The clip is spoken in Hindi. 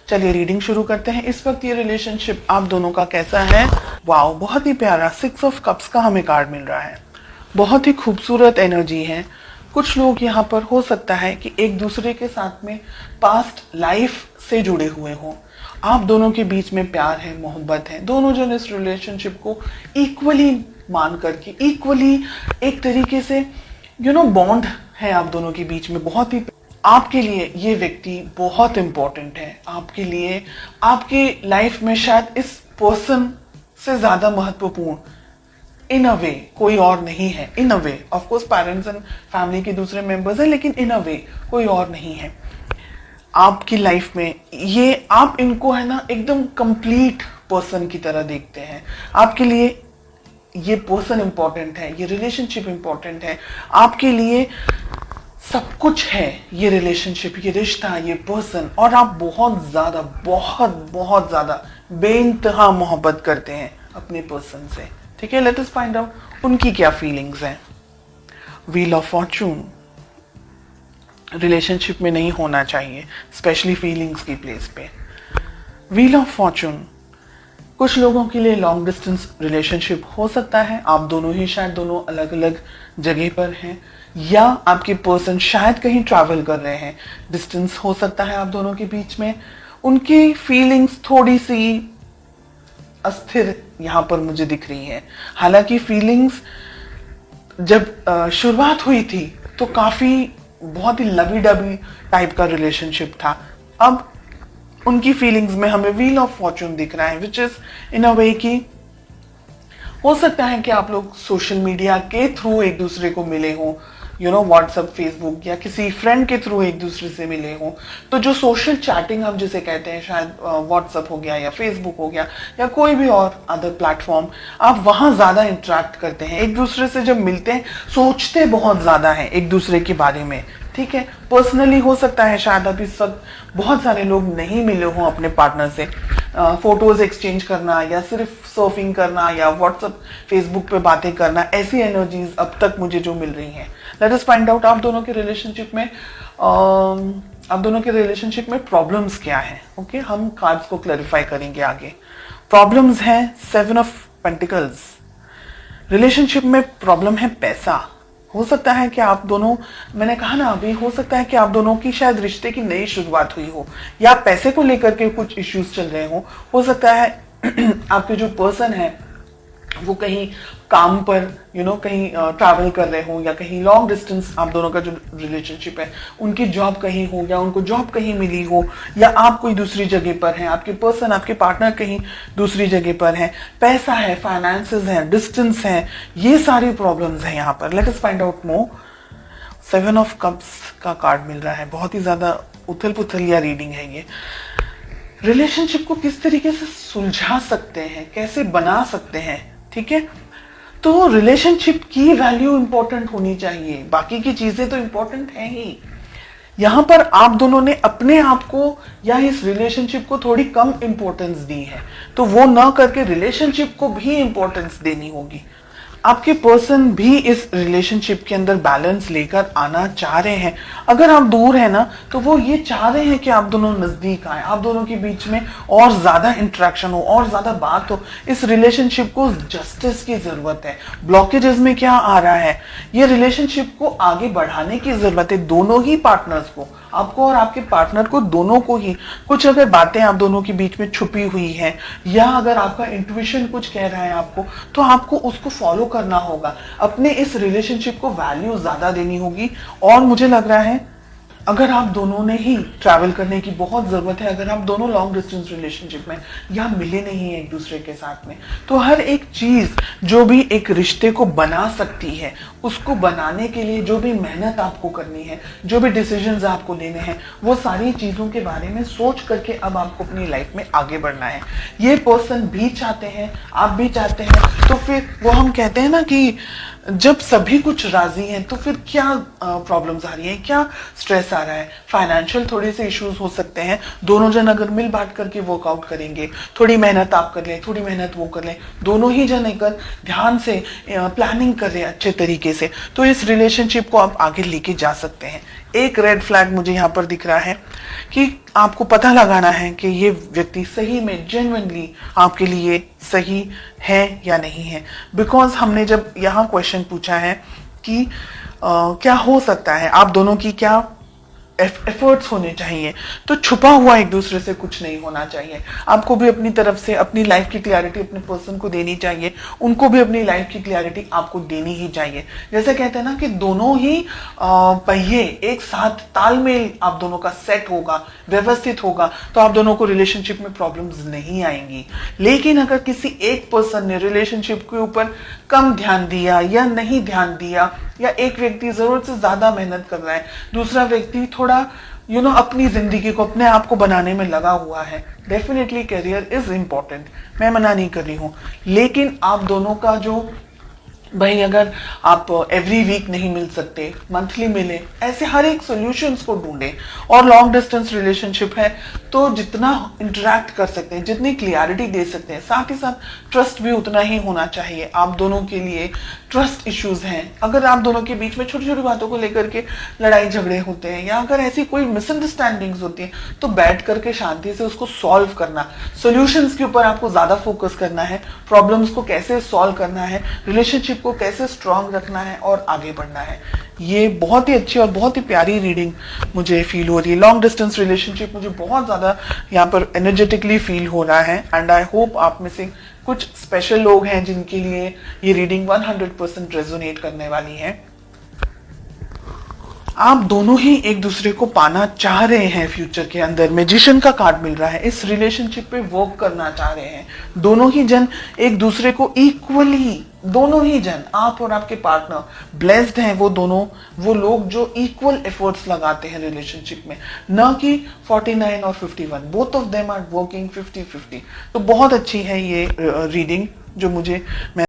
चलिए रीडिंग शुरू करते हैं। इस वक्त ये रिलेशनशिप आप दोनों का कैसा है? वाओ, बहुत ही प्यारा 6 ऑफ कप्स का हमें कार्ड मिल रहा है। बहुत ही खूबसूरत एनर्जी है। कुछ लोग यहाँ पर हो सकता है कि एक दूसरे के साथ में पास्ट लाइफ से जुड़े हुए हों। आप दोनों के बीच में प्यार है, मोहब्बत है। दोनों जन इस रिलेशनशिप को इक्वली मान करके, इक्वली एक तरीके से बॉन्ड है आप दोनों के बीच में। बहुत ही आपके लिए ये व्यक्ति बहुत इंपॉर्टेंट है। आपके लिए, आपकी लाइफ में शायद इस पर्सन से ज्यादा महत्वपूर्ण इन अ वे कोई और नहीं है। In a way of course parents and family के दूसरे मेंबर्स हैं, लेकिन इन अ वे कोई और नहीं है आपकी लाइफ में। ये आप इनको है ना एकदम कंप्लीट पर्सन की तरह देखते हैं। आपके लिए ये पर्सन इंपॉर्टेंट है, ये रिलेशनशिप इंपॉर्टेंट है। आपके लिए सब कुछ है ये रिलेशनशिप, ये रिश्ता, ये पर्सन। और आप बहुत ज्यादा, बहुत बहुत ज्यादा बेइंतहा मोहब्बत करते हैं अपने पर्सन से। ठीक है, लेट अस फाइंड आउट उनकी क्या फीलिंग्स हैं। व्हील ऑफ फॉर्चून रिलेशनशिप में नहीं होना चाहिए, स्पेशली फीलिंग्स की प्लेस पे। व्हील ऑफ फॉर्चून कुछ लोगों के लिए लॉन्ग डिस्टेंस रिलेशनशिप हो सकता है। आप दोनों ही शायद दोनों अलग अलग जगह पर हैं, या आपके पर्सन शायद कहीं ट्रैवल कर रहे हैं। डिस्टेंस हो सकता है आप दोनों के बीच में। उनकी फीलिंग्स थोड़ी सी अस्थिर यहाँ पर मुझे दिख रही है। हालांकि फीलिंग्स जब शुरुआत हुई थी तो काफी बहुत ही लवी डबी टाइप का रिलेशनशिप था। अब उनकी फीलिंग्स में हमें व्हील ऑफ फॉर्चून दिख रहा है, विच इज इन अ वे कि हो सकता है कि आप लोग सोशल मीडिया के थ्रू एक दूसरे को मिले हों, व्हाट्सएप, फेसबुक या किसी फ्रेंड के थ्रू एक दूसरे से मिले हों। तो जो सोशल चैटिंग हम जिसे कहते हैं, शायद व्हाट्सएप हो गया या फेसबुक हो गया या कोई भी और अदर प्लेटफॉर्म, आप वहां ज्यादा इंटरेक्ट करते हैं एक दूसरे से। जब मिलते हैं सोचते बहुत ज्यादा है एक दूसरे के बारे में। ठीक है, पर्सनली हो सकता है शायद अभी सब बहुत सारे लोग नहीं मिले हों अपने पार्टनर से। फोटोज एक्सचेंज करना या सिर्फ सर्फिंग करना या व्हाट्सएप, फेसबुक पे बातें करना, ऐसी एनर्जीज अब तक मुझे जो मिल रही हैं। लेट अस फाइंड आउट आप दोनों के रिलेशनशिप में प्रॉब्लम्स क्या है। ओके, हम कार्ड्स को क्लैरिफाई करेंगे आगे। प्रॉब्लम्स हैं 7 ऑफ पेंटिकल्स। रिलेशनशिप में प्रॉब्लम है पैसा। हो सकता है कि आप दोनों, मैंने कहा ना अभी, हो सकता है कि आप दोनों की शायद रिश्ते की नई शुरुआत हुई हो या पैसे को लेकर के कुछ इश्यूज चल रहे हो सकता है आपके जो पर्सन है वो कहीं काम पर कहीं ट्रैवल कर रहे हो, या कहीं लॉन्ग डिस्टेंस आप दोनों का जो रिलेशनशिप है उनकी जॉब कहीं हो, या उनको जॉब कहीं मिली हो, या आप कोई दूसरी जगह पर हैं, आपके पर्सन, आपके पार्टनर कहीं दूसरी जगह पर है। पैसा है, फाइनेंसेस है, डिस्टेंस है, ये सारी प्रॉब्लम्स हैं यहाँ पर। Let us find out more. 7 of cups का कार्ड मिल रहा है। बहुत ही ज्यादा उथल पुथल या रीडिंग है ये। रिलेशनशिप को किस तरीके से सुलझा सकते हैं, कैसे बना सकते हैं। ठीक है, तो रिलेशनशिप की वैल्यू इंपॉर्टेंट होनी चाहिए, बाकी की चीजें तो इंपॉर्टेंट है ही। यहां पर आप दोनों ने अपने आप को या इस रिलेशनशिप को थोड़ी कम इंपॉर्टेंस दी है, तो वो ना करके रिलेशनशिप को भी इंपॉर्टेंस देनी होगी। आपके पर्सन भी इस रिलेशनशिप के अंदर बैलेंस लेकर आना चाह रहे हैं। अगर आप दूर है ना तो वो ये चाह रहे हैं कि आप दोनों नजदीक आए, आप दोनों के बीच में और ज्यादा इंटरेक्शन हो और ज्यादा बात हो। इस रिलेशनशिप को जस्टिस की जरूरत है। ब्लॉकेजेस में क्या आ रहा है, ये रिलेशनशिप को आगे बढ़ाने की जरूरत है। दोनों ही पार्टनर्स को, आपको और आपके पार्टनर को, दोनों को ही कुछ अगर बातें आप दोनों के बीच में छुपी हुई है, या अगर आपका इंट्यूशन कुछ कह रहा है आपको, तो आपको उसको फॉलो करना होगा। अपने इस रिलेशनशिप को वैल्यू ज्यादा देनी होगी। और मुझे लग रहा है अगर आप दोनों ने ही ट्रैवल करने की बहुत जरूरत है, अगर आप दोनों लॉन्ग डिस्टेंस रिलेशनशिप में या मिले नहीं है एक दूसरे के साथ में, तो हर एक चीज जो भी एक रिश्ते को बना सकती है, उसको बनाने के लिए जो भी मेहनत आपको करनी है, जो भी डिसीजंस आपको लेने हैं, वो सारी चीजों के बारे में सोच करके अब आपको अपनी लाइफ में आगे बढ़ना है। ये पर्सन भी चाहते हैं, आप भी चाहते हैं, तो फिर वो हम कहते हैं ना कि जब सभी कुछ राजी हैं तो फिर क्या प्रॉब्लम्स आ रही हैं, क्या स्ट्रेस आ रहा है। फाइनेंशियल थोड़े से इश्यूज हो सकते हैं। दोनों जन अगर मिल बांट करके वर्कआउट करेंगे, थोड़ी मेहनत आप कर लें, थोड़ी मेहनत वो कर लें, दोनों ही जन अगर ध्यान से प्लानिंग कर रहे हैं अच्छे तरीके से, तो इस रिलेशनशिप को आप आगे लेके जा सकते हैं। एक रेड फ्लैग मुझे यहाँ पर दिख रहा है कि आपको पता लगाना है कि ये व्यक्ति सही में जेन्युइनली आपके लिए सही है या नहीं है। बिकॉज हमने जब यहाँ क्वेश्चन पूछा है कि क्या हो सकता है, आप दोनों की क्या एफर्ट्स होने चाहिए, तो छुपा हुआ एक दूसरे से कुछ नहीं होना चाहिए। आपको भी अपनी तरफ से अपनी लाइफ की क्लैरिटी अपने पर्सन को देनी चाहिए, उनको भी अपनी लाइफ की क्लैरिटी आपको देनी ही चाहिए। जैसे कहते हैं ना कि दोनों ही पहिए एक साथ तालमेल आप दोनों का सेट होगा, व्यवस्थित होगा, तो आप दोनों को रिलेशनशिप में प्रॉब्लम्स नहीं आएंगी। लेकिन अगर किसी एक पर्सन ने रिलेशनशिप के ऊपर कम ध्यान दिया या नहीं ध्यान दिया, या एक व्यक्ति जरूरत से ज्यादा मेहनत कर रहा है, दूसरा व्यक्ति थोड़ा अपनी जिंदगी को अपने आप को बनाने में लगा हुआ है, डेफिनेटली करियर इज इंपॉर्टेंट, मैं मना नहीं कर रही हूं। लेकिन आप दोनों का जो भाई, अगर आप एवरी वीक नहीं मिल सकते, मंथली मिले, ऐसे हर एक सॉल्यूशंस को ढूंढें। और लॉन्ग डिस्टेंस रिलेशनशिप है तो जितना इंटरेक्ट कर सकते हैं, जितनी क्लियरिटी दे सकते हैं, साथ ही साथ ट्रस्ट भी उतना ही होना चाहिए। आप दोनों के लिए ट्रस्ट इश्यूज हैं, अगर आप दोनों के बीच में छोटी छोटी बातों को लेकर के लड़ाई झगड़े होते हैं, या अगर ऐसी कोई मिसअंडरस्टैंडिंग्स होती है, तो बैठ करके शांति से उसको सॉल्व करना, सॉल्यूशंस के ऊपर आपको ज्यादा फोकस करना है, प्रॉब्लम्स को कैसे सॉल्व करना है, रिलेशनशिप को कैसे स्ट्रांग रखना है और आगे बढ़ना है। ये बहुत ही अच्छी और बहुत ही प्यारी रीडिंग मुझे फील हो रही है। लॉन्ग डिस्टेंस रिलेशनशिप मुझे बहुत ज्यादा यहाँ पर एनर्जेटिकली फील हो रहा है, एंड आई होप आप में से कुछ स्पेशल लोग हैं जिनके लिए ये रीडिंग 100% रेजोनेट करने वाली है। आप दोनों ही एक दूसरे को पाना चाह रहे हैं फ्यूचर के अंदर, मैजिशियन का कार्ड मिल रहा है, इस रिलेशनशिप पे वर्क करना चाह रहे हैं। दोनों ही जन एक दूसरे को इक्वली, दोनों ही जन, आप और आपके पार्टनर ब्लेस्ड हैं, वो लोग जो इक्वल एफर्ट्स लगाते हैं रिलेशनशिप में, न कि 49 और 51, both of them are working 50-50। तो बहुत अच्छी है ये रीडिंग जो मैं